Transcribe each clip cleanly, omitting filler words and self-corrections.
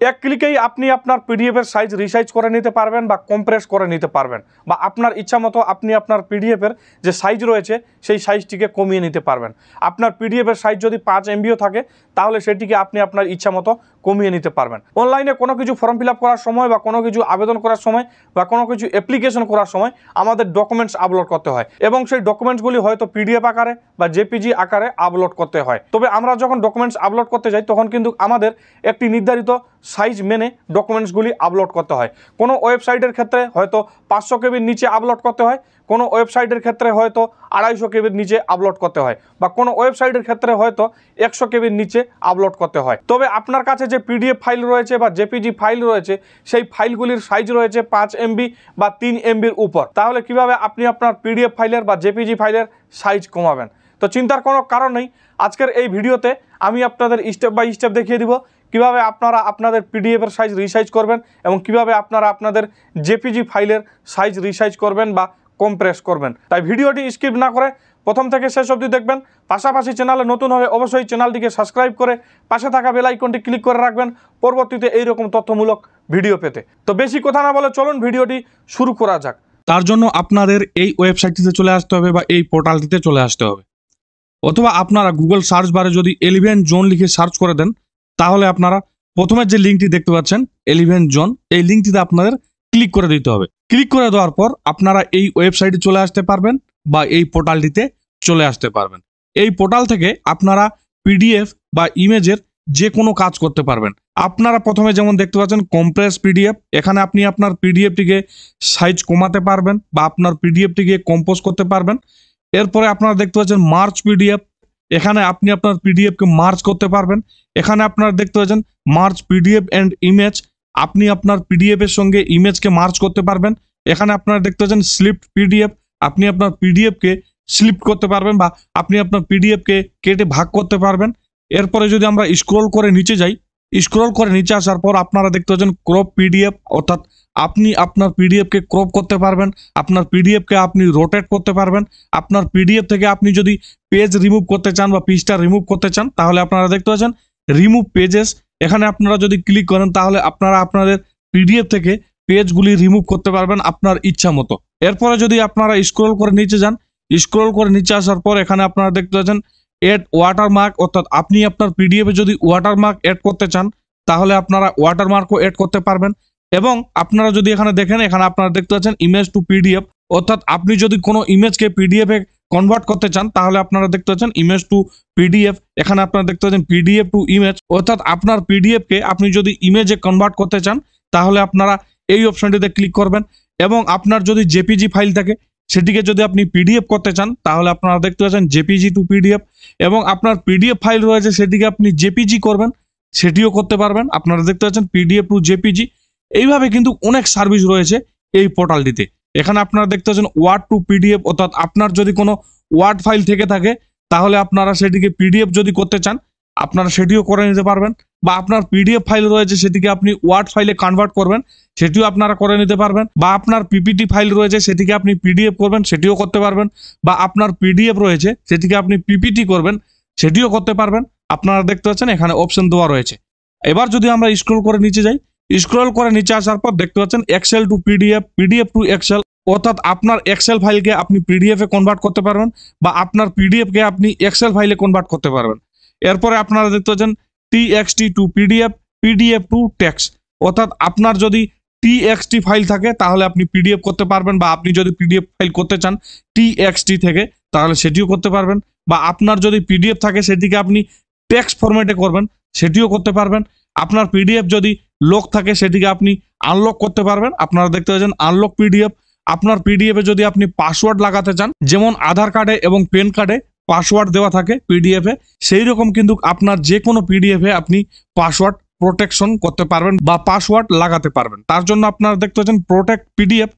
এক ক্লিকেই আপনি আপনার পিডিএফ এর সাইজ রিসাইজ করে নিতে পারবেন বা কম্প্রেস করে নিতে পারবেন, বা আপনার ইচ্ছা মতো আপনি আপনার পিডিএফ এর যে সাইজ রয়েছে সেই সাইজটিকে কমিয়ে নিতে পারবেন। আপনার পিডিএফ এর সাইজ যদি 5 MBও থাকে তাহলে সেটিকে আপনি আপনার ইচ্ছা মতো কমিয়ে নিতে পারবেন। অনলাইনে কোনো কিছু ফর্ম ফিল আপ করার সময় বা কোনো কিছু আবেদন করার সময় বা কোনো কিছু অ্যাপ্লিকেশন করার সময় আমাদের ডকুমেন্টস আপলোড করতে হয় এবং সেই ডকুমেন্টসগুলি হয়তো পিডিএফ আকারে বা জেপিজি আকারে আপলোড করতে হয়। তবে আমরা যখন ডকুমেন্টস আপলোড করতে যাই তখন কিন্তু আমাদের একটি নির্ধারিত সাইজ মেনে ডকুমেন্টসগুলি আপলোড করতে হয়। কোনো ওয়েবসাইটের ক্ষেত্রে হয়তো 500 কেবির নিচে আপলোড করতে হয়, কোনো ওয়েবসাইটের ক্ষেত্রে হয়তো 250 কেবির নিচে আপলোড করতে হয়, বা কোনো ওয়েবসাইটের ক্ষেত্রে হয়তো 100 কেবির নিচে আপলোড করতে হয়। তবে আপনার কাছে যে পিডিএফ ফাইল রয়েছে বা জেপিজি ফাইল রয়েছে সেই ফাইলগুলির সাইজ রয়েছে 5 MB বা 3 MBর উপর, তাহলে কিভাবে আপনি আপনার পিডিএফ ফাইলের বা জেপিজি ফাইলের সাইজ কমাবেন? তো চিন্তার কোনো কারণ নেই। আজকের এই ভিডিওতে আমি আপনাদের স্টেপ বাই স্টেপ দেখিয়ে দিব কিভাবে আপনারা আপনাদের পিডিএফ এর সাইজ রিসাইজ করবেন এবং কিভাবে আপনারা আপনাদের জেপিজি ফাইলের সাইজ রিসাইজ করবেন বা কম্প্রেস করবেন। তাই ভিডিওটি স্কিপ না করে প্রথম থেকে শেষ অবধি দেখবেন। পাশাপাশি চ্যানেলে নতুন হলে অবশ্যই চ্যানেলটিকে সাবস্ক্রাইব করে পাশে থাকা বেল আইকনটি ক্লিক করে রাখবেন পরবর্তীতে এইরকম তথ্যমূলক ভিডিও পেতে। তো বেশি কথা না বলে চলুন ভিডিওটি শুরু করা যাক। তার জন্য আপনাদের এই ওয়েবসাইটটিতে চলে আসতে হবে বা এই পোর্টালটিতে চলে আসতে হবে, অথবা আপনারা গুগল সার্চ বারে যদি 11 জোন লিখে সার্চ করে দেন তাহলে আপনারা প্রথমে যে লিঙ্কটি দেখতে পাচ্ছেন 11 জোন, এই লিঙ্কটিতে আপনাদের ক্লিক করে দিতে হবে। ক্লিক করে দেওয়ার পর আপনারা এই ওয়েবসাইটে চলে আসতে পারবেন বা এই পোর্টালটিতে চলে আসতে পারবেন। এই পোর্টাল থেকে আপনারা পিডিএফ বা ইমেজের যে কোনো কাজ করতে পারবেন। আপনারা প্রথমে যেমন দেখতে পাচ্ছেন কম্প্রেস পিডিএফ, এখানে আপনি আপনার পিডিএফটিকে সাইজ কমাতে পারবেন বা আপনার পিডিএফটিকে কম্পোজ করতে পারবেন। এরপরে আপনারা দেখতে পাচ্ছেন মার্জ পিডিএফ, এখানে আপনি আপনার পিডিএফকে মার্জ করতে পারবেন। এখানে আপনারা দেখতে পাচ্ছেন মার্জ পিডিএফ অ্যান্ড ইমেজ, আপনি আপনার পিডিএফ এর সঙ্গে ইমেজকে মার্জ করতে পারবেন। এখানে আপনারা দেখতে পাচ্ছেন স্লিপ্ট পিডিএফ, আপনি আপনার পিডিএফকে স্লিপ্ট করতে পারবেন বা আপনি আপনার পিডিএফকে কেটে ভাগ করতে পারবেন। এরপরে যদি আমরা স্ক্রল করে নিচে যাই, স্ক্রল করে নিচে আসার পর আপনারা দেখতে পাচ্ছেন ক্রপ পিডিএফ, অর্থাৎ আপনি আপনার পিডিএফকে ক্রপ করতে পারবেন, আপনার পিডিএফকে আপনি রোটেট করতে পারবেন। আপনার পিডিএফ থেকে আপনি যদি পেজ রিমুভ করতে চান বা পেজটা রিমুভ করতে চান তাহলে আপনারা দেখতে পাচ্ছেন রিমুভ পেজেস, এখানে আপনারা যদি ক্লিক করেন তাহলে আপনারা আপনাদের পিডিএফ থেকে পেজগুলি রিমুভ করতে পারবেন আপনার ইচ্ছা মতো। এরপরে যদি আপনারা স্ক্রল করে নিচে যান, স্ক্রল করে নিচে আসার পর এখানে আপনারা দেখতে পাচ্ছেন এড ওয়াটারমার্ক, অর্থাৎ আপনি আপনার পিডিএফে যদি ওয়াটারমার্ক এড করতে চান তাহলে আপনারা ওয়াটারমার্কও এড করতে পারবেন। এবং আপনারা যদি এখানে দেখেন এখানে আপনারা দেখতে পাচ্ছেন ইমেজ টু পিডিএফ, অর্থাৎ আপনি যদি কোনো ইমেজকে পিডিএফে কনভার্ট করতে চান তাহলে আপনারা দেখতে পাচ্ছেন ইমেজ টু পিডিএফ, এখানে আপনারা দেখতে পাচ্ছেন পিডিএফ টু ইমেজ, অর্থাৎ আপনার পিডিএফকে আপনি যদি ইমেজে কনভার্ট করতে চান তাহলে আপনারা এই অপশনটিতে ক্লিক করবেন। এবং আপনার যদি জেপিজি ফাইল থাকে সেটিকে যদি আপনি পিডিএফ করতে চান তাহলে আপনারা দেখতে পাচ্ছেন জেপিজি টু পিডিএফ, এবং আপনার পিডিএফ ফাইল রয়েছে সেটিকে আপনি জেপিজি করবেন সেটিও করতে পারবেন। আপনারা দেখতে পাচ্ছেন পিডিএফ টু জেপিজি। এইভাবে কিন্তু অনেক সার্ভিস রয়েছে এই পোর্টালটিতে। এখানে আপনারা দেখতে পাচ্ছেন ওয়ার্ড টু পিডিএফ, অর্থাৎ আপনার যদি কোনো ওয়ার্ড ফাইল থেকে থাকে তাহলে আপনারা সেটিকে পিডিএফ যদি করতে চান আপনারা সেটিও করে নিতে পারবেন, বা আপনার পিডিএফ ফাইল রয়েছে সেটিকে আপনি ওয়ার্ড ফাইলে কনভার্ট করবেন সেটিও আপনারা করে নিতে পারবেন, বা আপনার পিপিটি ফাইল রয়েছে সেটিকে আপনি পিডিএফ করবেন সেটিও করতে পারবেন, বা আপনার পিডিএফ রয়েছে সেটিকে আপনি পিপিটি করবেন সেটিও করতে পারবেন। আপনারা দেখতে পাচ্ছেন এখানে অপশন দেওয়া রয়েছে। এবার যদি আমরা স্ক্রল করে নিচে যাই, স্ক্রল করে নিচে আসার পর দেখতে পাচ্ছেন Excel to PDF, PDF to Excel, অর্থাৎ আপনার এক্সেল ফাইলকে আপনি পিডিএফ এ কনভার্ট করতে পারবেন বা আপনার পিডিএফকে আপনি এক্সেল ফাইলে কনভার্ট করতে পারবেন। এরপরে আপনারা দেখতে পাচ্ছেন TXT two PDF, PDF to text, অর্থাৎ আপনার যদি টিএক্সটি ফাইল থাকে তাহলে আপনি পিডিএফ করতে পারবেন, বা আপনি যদি পিডিএফ ফাইল করতে চান টিএক্সটি থেকে তাহলে সেটিও করতে পারবেন, বা আপনার যদি পিডিএফ থাকে সেটিকে আপনি টেক্সট ফরম্যাটে করবেন সেটিও করতে পারবেন। আপনার পিডিএফ যদি লক থাকে সেটিকে আপনি আনলক করতে পারবেন। আপনারা দেখতে পাচ্ছেন আনলক পিডিএফ। আপনার পিডিএফে যদি আপনি পাসওয়ার্ড লাগাতে চান, যেমন আধার কার্ডে এবং প্যান কার্ডে পাসওয়ার্ড দেওয়া থাকে পিডিএফে, সেই রকম কিন্তু আপনার যে কোনো পিডিএফে আপনি পাসওয়ার্ড প্রোটেকশন করতে পারবেন বা পাসওয়ার্ড লাগাতে পারবেন। তার জন্য আপনারা দেখতে পাচ্ছেন প্রোটেক্ট পিডিএফ,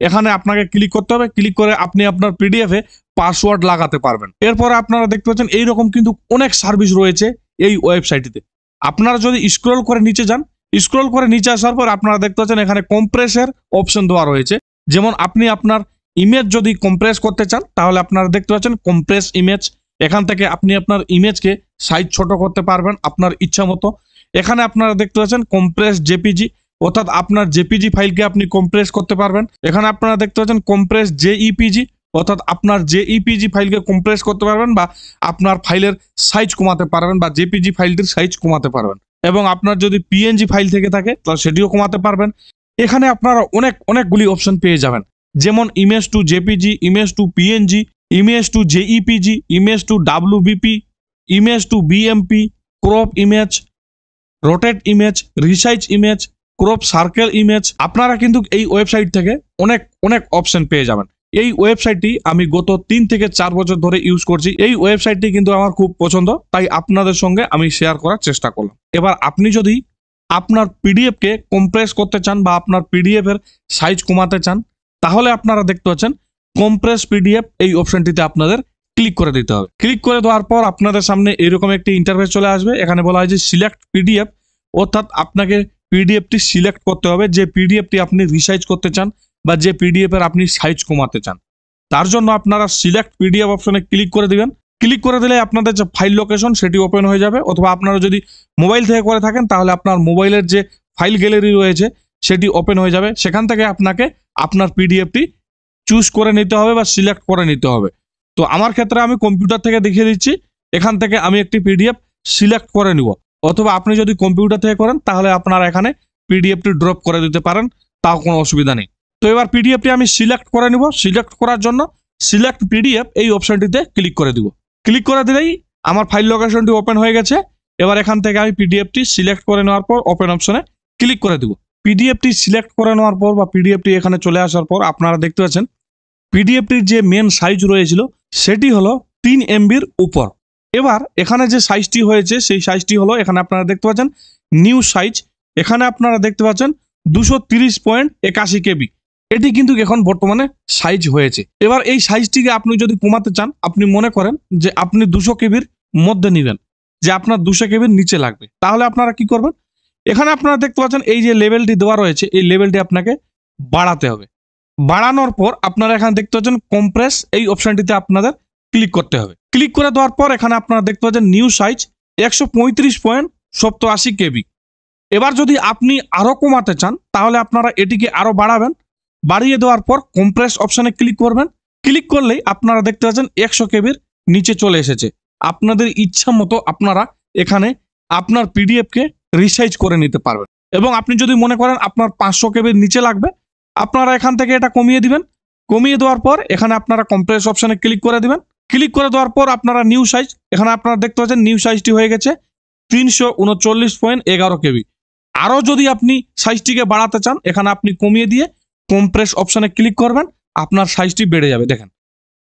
এখানে আপনাকে ক্লিক করতে হবে। ক্লিক করে আপনি আপনার পিডিএফে পাসওয়ার্ড লাগাতে পারবেন। এরপরে আপনারা দেখতে পাচ্ছেন এইরকম কিন্তু অনেক সার্ভিস রয়েছে এই ওয়েবসাইটটিতে। আপনারা যদি স্ক্রল করে নিচে যান, স্ক্রল করে নিচে আসার পর আপনারা দেখতে পাচ্ছেন এখানে কম্প্রেসের অপশন দেওয়া রয়েছে। যেমন আপনি আপনার ইমেজ যদি কম্প্রেস করতে চান তাহলে আপনারা দেখতে পাচ্ছেন কম্প্রেস ইমেজ, এখান থেকে আপনি আপনার ইমেজকে সাইজ ছোট করতে পারবেন আপনার ইচ্ছা মতো। এখানে আপনারা দেখতে পাচ্ছেন কম্প্রেস জেপিজি, অর্থাৎ আপনার জেপিজি ফাইলকে আপনি কম্প্রেস করতে পারবেন। এখানে আপনারা দেখতে পাচ্ছেন কম্প্রেস জেইপিজি, অর্থাৎ আপনার জেইপিজি ফাইলকে কম্প্রেস করতে পারবেন বা আপনার ফাইলের সাইজ কমাতে পারবেন বা জেপিজি ফাইলটির সাইজ কমাতে পারবেন। এবং আপনার যদি পিএনজি ফাইল থেকে থাকে তাহলে সেটিও কমাতে পারবেন। এখানে আপনারা অনেকগুলি অপশন পেয়ে যাবেন, যেমন image to JPG, image to PNG, image to JPEG, image to WBP, image to BMP, crop image, rotate image, resize image, crop circle image. আপনারা কিন্তু এই ওয়েবসাইট থেকে অনেক অপশন পেয়ে যাবেন। এই ওয়েবসাইটটি আমি গত 3 থেকে 4 বছর ধরে ইউজ করছি। এই ওয়েবসাইটটি কিন্তু আমার খুব পছন্দ, তাই আপনাদের সঙ্গে আমি শেয়ার করার চেষ্টা করলাম। এবার আপনি যদি আপনার পিডিএফকে কম্প্রেস করতে চান বা আপনার পিডিএফ এর সাইজ কমাতে চান, তাহলে আপনারা দেখতে পাচ্ছেন কম্প্রেস পিডিএফ, এই অপশনটিতে আপনাদের ক্লিক করে দিতে হবে। ক্লিক করে দেওয়ার পর আপনাদের সামনে এরকম একটি ইন্টারফেস চলে আসবে। এখানে বলা হয় যে সিলেক্ট পিডিএফ, অর্থাৎ আপনাকে পিডিএফটি সিলেক্ট করতে হবে যে পিডিএফটি আপনি রিসাইজ করতে চান বা যে পিডিএফ এর আপনি সাইজ কমাতে চান। তার জন্য আপনারা সিলেক্ট পিডিএফ অপশনে ক্লিক করে দিবেন। ক্লিক করে দিলে আপনাদের যে ফাইল লোকেশন সেটি ওপেন হয়ে যাবে, অথবা আপনারা যদি মোবাইল থেকে করে থাকেন তাহলে আপনার মোবাইলের যে ফাইল গ্যালারি রয়েছে সেটি ওপেন হয়ে যাবে। সেখান থেকে আপনাকে আপনার পিডিএফটি চুজ করে নিতে হবে বা সিলেক্ট করে নিতে হবে। তো আমার ক্ষেত্রে আমি কম্পিউটার থেকে দেখিয়ে দিচ্ছি, এখান থেকে আমি একটি পিডিএফ সিলেক্ট করে নিব, অথবা আপনি যদি কম্পিউটার থেকে করেন তাহলে আপনারা এখানে পিডিএফটি ড্রপ করে দিতে পারেন, তাও কোনো অসুবিধা নেই। তো এবার পিডিএফটি আমি সিলেক্ট করে নিব। সিলেক্ট করার জন্য সিলেক্ট পিডিএফ এই অপশনটিতে ক্লিক করে দিব। ক্লিক করে দিলেই আমার ফাইল লোকেশনটি ওপেন হয়ে গেছে। এবার এখান থেকে আমি পিডিএফটি সিলেক্ট করে নেওয়ার পর ওপেন অপশনে ক্লিক করে দিব। পিডিএফটি সিলেক্ট করে নেওয়ার পর বা পিডিএফটি এখানে চলে আসার পর আপনারা দেখতে পাচ্ছেন পিডিএফটির যে মেন সাইজ রয়েছিল সেটি হলো 3 MBর উপর। এবার এখানে যে সাইজটি হয়েছে সেই সাইজটি হলো, এখানে আপনারা দেখতে পাচ্ছেন নিউ সাইজ, এখানে আপনারা দেখতে পাচ্ছেন 230.81 KB। এটি কিন্তু এখন বর্তমানে সাইজ হয়েছে। এবার এই সাইজটিকে আপনি যদি কমাতে চান, আপনি মনে করেন যে আপনি 200 KBর মধ্যে নেবেন, যে আপনার 200 KBর নিচে লাগবে, তাহলে আপনারা কি করবেন, এখানে আপনারা দেখতে পাচ্ছেন এই যে লেভেলটি দেওয়া রয়েছে এই লেভেলটি আপনাকে বাড়াতে হবে। বাড়ানোর পর আপনারা এখানে দেখতে পাচ্ছেন কম্প্রেস, এই অপশনটিতে আপনাদের ক্লিক করতে হবে। ক্লিক করে দেওয়ার পর এখানে আপনারা দেখতে পাচ্ছেন নিউ সাইজ 135.87 KB। এবার যদি আপনি আরো কমাতে চান তাহলে আপনারা এটিকে আরো বাড়াবেন। বাড়িয়ে দেওয়ার পর কম্প্রেস অপশনে ক্লিক করবেন। ক্লিক করলেই আপনারা দেখতে পাচ্ছেন 100 KBর নিচে চলে এসেছে। আপনাদের ইচ্ছা মতো আপনারা এখানে আপনার পিডিএফকে রিসাইজ করে নিতে পারবেন। এবং আপনি যদি মনে করেন আপনার 500 KBর নিচে লাগবে, আপনারা এখান থেকে এটা কমিয়ে দিবেন। কমিয়ে দেওয়ার পর এখানে আপনারা কম্প্রেস অপশনে ক্লিক করে দিবেন। ক্লিক করে দেওয়ার পর আপনারা নিউ সাইজ, এখানে আপনারা দেখতে পাচ্ছেন নিউ সাইজটি হয়ে গেছে 339.11 KB। আরো যদি আপনি সাইজটিকে বাড়াতে চান, এখানে আপনি কমিয়ে দিয়ে কম্প্রেস অপশনে ক্লিক করবেন, আপনার সাইজটি বেড়ে যাবে। দেখেন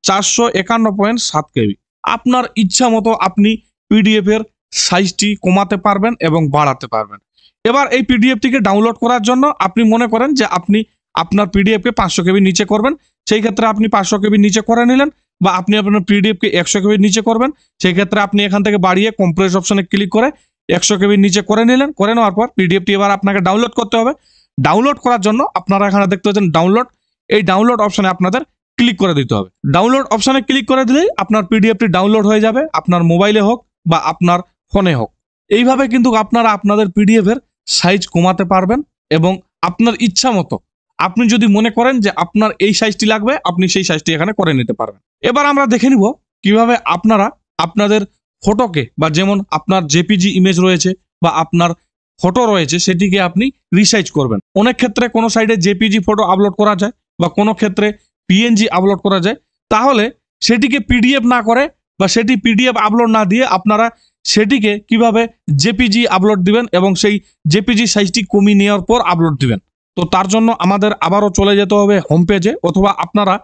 451.7 KB। আপনার ইচ্ছা মতো আপনি পিডিএফ এর সাইজটি কমাতে পারবেন এবং বাড়াতে পারবেন। এবার এই পিডিএফটিকে ডাউনলোড করার জন্য আপনি মনে করেন যে আপনি আপনার পিডিএফকে 500 KB নিচে করবেন, সেই ক্ষেত্রে আপনি 500 KB নিচে করে নিলেন, বা আপনি আপনার পিডিএফকে 100 KB নিচে করবেন, সেই ক্ষেত্রে আপনি এখান থেকে বাড়িয়ে কম্প্রেস অপশনে ক্লিক করে 100 KB নিচে করে নিলেন। করে নেওয়ার পর পিডিএফটি এবার আপনাকে ডাউনলোড করতে হবে। ডাউনলোড করার জন্য আপনারা এখানে দেখতে পাচ্ছেন ডাউনলোড, এই ডাউনলোড অপশনে আপনাদের ক্লিক করে দিতে হবে। ডাউনলোড অপশনে ক্লিক করে দিলেই আপনার পিডিএফটি ডাউনলোড হয়ে যাবে, আপনার মোবাইলে হোক বা আপনার ফোনে হোক। এইভাবে কিন্তু আপনারা আপনাদের পিডিএফ এর সাইজ কমাতে পারবেন এবং আপনার ইচ্ছা মতো আপনি যদি মনে করেন যে আপনার এই সাইজটি লাগবে, আপনি সেই সাইজটি এখানে করে নিতে পারবেন। এবার আমরা দেখে নিব কিভাবে আপনারা আপনাদের ফটোকে, বা যেমন আপনার জেপিজি ইমেজ রয়েছে বা আপনার ফটো রয়েছে, সেটিকে আপনি রিসাইজ করবেন। অনেক ক্ষেত্রে কোনো সাইডে জেপিজি ফটো আপলোড করা যায় বা কোনো ক্ষেত্রে পিএনজি আপলোড করা যায়, তাহলে সেটিকে পিডিএফ না করে বা সেটি পিডিএফ আপলোড না দিয়ে আপনারা সেটিকে কিভাবে জেপিজি আপলোড দিবেন এবং সেই জেপিজি সাইজটি কমিয়ে নেওয়ার পর আপলোড দিবেন। তো তার জন্য আমাদের আবারও চলে যেতে হবে হোম পেজে, অথবা আপনারা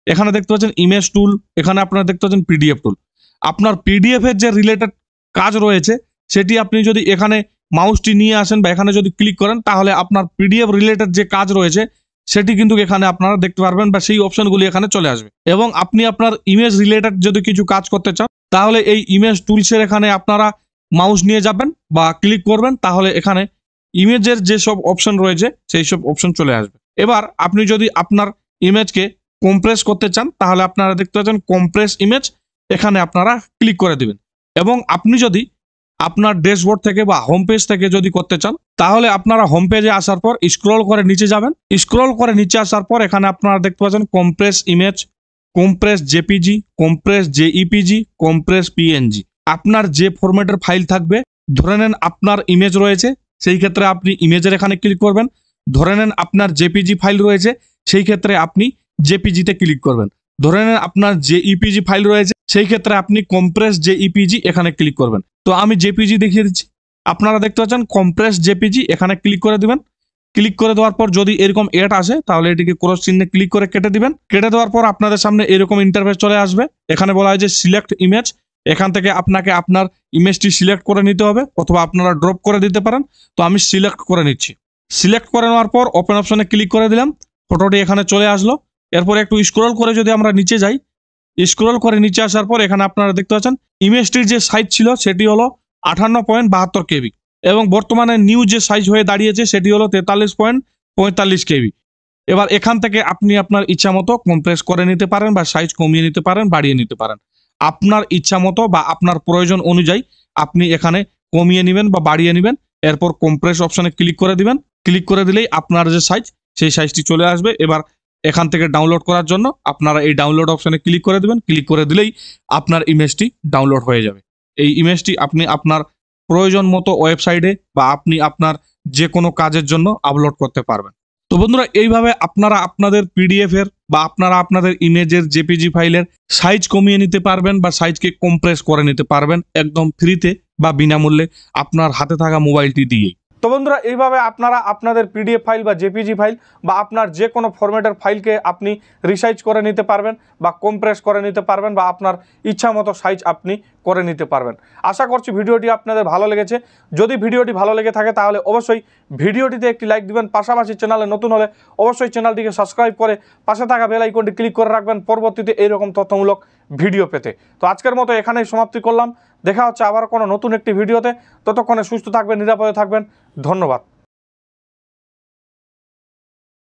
এখানে দেখতে পাচ্ছেন ইমেজ টুল, এখানে আপনারা দেখতে পাচ্ছেন পিডিএফ টুল। আপনার পিডিএফ এর যে রিলেটেড কাজ রয়েছে সেটি আপনি যদি এখানে মাউসটি নিয়ে আসেন বা এখানে যদি ক্লিক করেন, তাহলে আপনার পিডিএফ রিলেটেড যে কাজ রয়েছে সেটি কিন্তু এখানে আপনারা দেখতে পারবেন বা সেই অপশনগুলি এখানে চলে আসবে। এবং আপনি আপনার ইমেজ রিলেটেড যদি কিছু কাজ করতে চান, তাহলে এই ইমেজ টুলসের এখানে আপনারা মাউস নিয়ে যাবেন বা ক্লিক করবেন, তাহলে এখানে ইমেজের যেসব অপশন রয়েছে সেই সব অপশন চলে আসবে। এবার আপনি যদি আপনার ইমেজকে কম্প্রেস করতে চান, তাহলে আপনারা দেখতে পাচ্ছেন কম্প্রেস ইমেজ, এখানে আপনারা ক্লিক করে দিবেন। এবং আপনি যদি আপনার ড্যাশবোর্ড থেকে বা হোম পেজ থেকে যদি করতে চান তাহলে আপনারা হোম পেজে আসার পর স্ক্রল করে নিচে যাবেন। স্ক্রল করে নিচে আসার পর এখানে আপনারা দেখতে পাচ্ছেন compress image, compress JPG, compress JPEG, compress PNG. আপনার যে ফরম্যাটের ফাইল থাকবে, ধরে নেন আপনার ইমেজ রয়েছে, সেই ক্ষেত্রে আপনি ইমেজের এখানে ক্লিক করবেন। ধরে নেন আপনার জেপিজি ফাইল রয়েছে, সেই ক্ষেত্রে আপনি জেপিজিতে ক্লিক করবেন। ধরে নেন আপনার জেইপিজি ফাইল রয়েছে, সেই ক্ষেত্রে আপনি কম্প্রেস জেইপিজি এখানে ক্লিক করবেন। তো আমি জেপিজি দেখিয়ে দিচ্ছি। আপনারা দেখতে পাচ্ছেন কম্প্রেস জেপিজি, এখানে ক্লিক করে দিবেন। ক্লিক করে দেওয়ার পর যদি এরকম এড আসে তাহলে এটিকে ক্রস চিহ্নে ক্লিক করে কেটে দিবেন। কেটে দেওয়ার পর আপনাদের সামনে এরকম ইন্টারফেস চলে আসবে। এখানে বলা হয় যে সিলেক্ট ইমেজ। এখান থেকে আপনাকে আপনার ইমেজটি সিলেক্ট করে নিতে হবে, অথবা আপনারা ড্রপ করে দিতে পারেন। তো আমি সিলেক্ট করে নিচ্ছি। সিলেক্ট করে নেওয়ার পর ওপেন অপশনে ক্লিক করে দিলাম। ফটোটি এখানে চলে আসলো। এরপর একটু স্ক্রল করে যদি আমরা নিচে যাই, স্ক্রল করে নিচে আসার পর এখানে আপনারা দেখতে পাচ্ছেন ইমেজটির যে সাইজ ছিল সেটি হলো 58.72 কেবি, এবং বর্তমানে নিউ যে সাইজ হয়ে দাঁড়িয়েছে সেটি হলো 43.45 কেবি। এবার এখান থেকে আপনি আপনার ইচ্ছা মতো কম্প্রেস করে নিতে পারেন, বা সাইজ কমিয়ে নিতে পারেন, বাড়িয়ে নিতে পারেন। আপনার ইচ্ছা মতো বা আপনার প্রয়োজন অনুযায়ী আপনি এখানে কমিয়ে নেবেন বা বাড়িয়ে নেবেন। এরপর কম্প্রেস অপশনে ক্লিক করে দিবেন। ক্লিক করে দিলেই আপনার যে সাইজ, সেই সাইজটি চলে আসবে। এবার এখান থেকে ডাউনলোড করার জন্য আপনারা এই ডাউনলোড অপশনে ক্লিক করে দিবেন। ক্লিক করে দিলেই আপনার ইমেজটি ডাউনলোড হয়ে যাবে। এই ইমেজটি আপনি আপনার প্রয়োজন মতো ওয়েবসাইটে বা আপনি আপনার যে কোনো কাজের জন্য আপলোড করতে পারবেন। তো বন্ধুরা, এইভাবে আপনারা আপনাদের পিডিএফ এর বা আপনারা আপনাদের ইমেজের জেপিজি ফাইলের সাইজ কমিয়ে নিতে পারবেন, বা সাইজকে কম্প্রেস করে নিতে পারবেন একদম ফ্রিতে বা বিনামূল্যে আপনার হাতে থাকা মোবাইলটি দিয়ে। তো বন্ধুরা, এইভাবে আপনারা আপনাদের পিডিএফ ফাইল বা জেপিজি ফাইল বা আপনার যে কোনো ফরম্যাটের ফাইলকে আপনি রিসাইজ করে নিতে পারবেন, বা কম্প্রেস করে নিতে পারবেন, বা আপনার ইচ্ছা মতো সাইজ আপনি করে নিতে পারবেন। আশা করছি ভিডিওটি আপনাদের ভালো লেগেছে। যদি ভিডিওটি ভালো লেগে থাকে তাহলে অবশ্যই ভিডিওটিতে একটি লাইক দিবেন। পাশাপাশি চ্যানেলে নতুন হলে অবশ্যই চ্যানেলটিকে সাবস্ক্রাইব করে পাশে থাকা বেল আইকনটি ক্লিক করে রাখবেন পরবর্তীতে এইরকম তথ্যমূলক ভিডিও পেতে। তো আজকের মতো এখানেই সমাপ্তি করলাম। দেখা হচ্ছে আবার কোনো নতুন একটি ভিডিওতে। ততক্ষণে সুস্থ থাকবেন, নিরাপদে থাকবেন। ধন্যবাদ।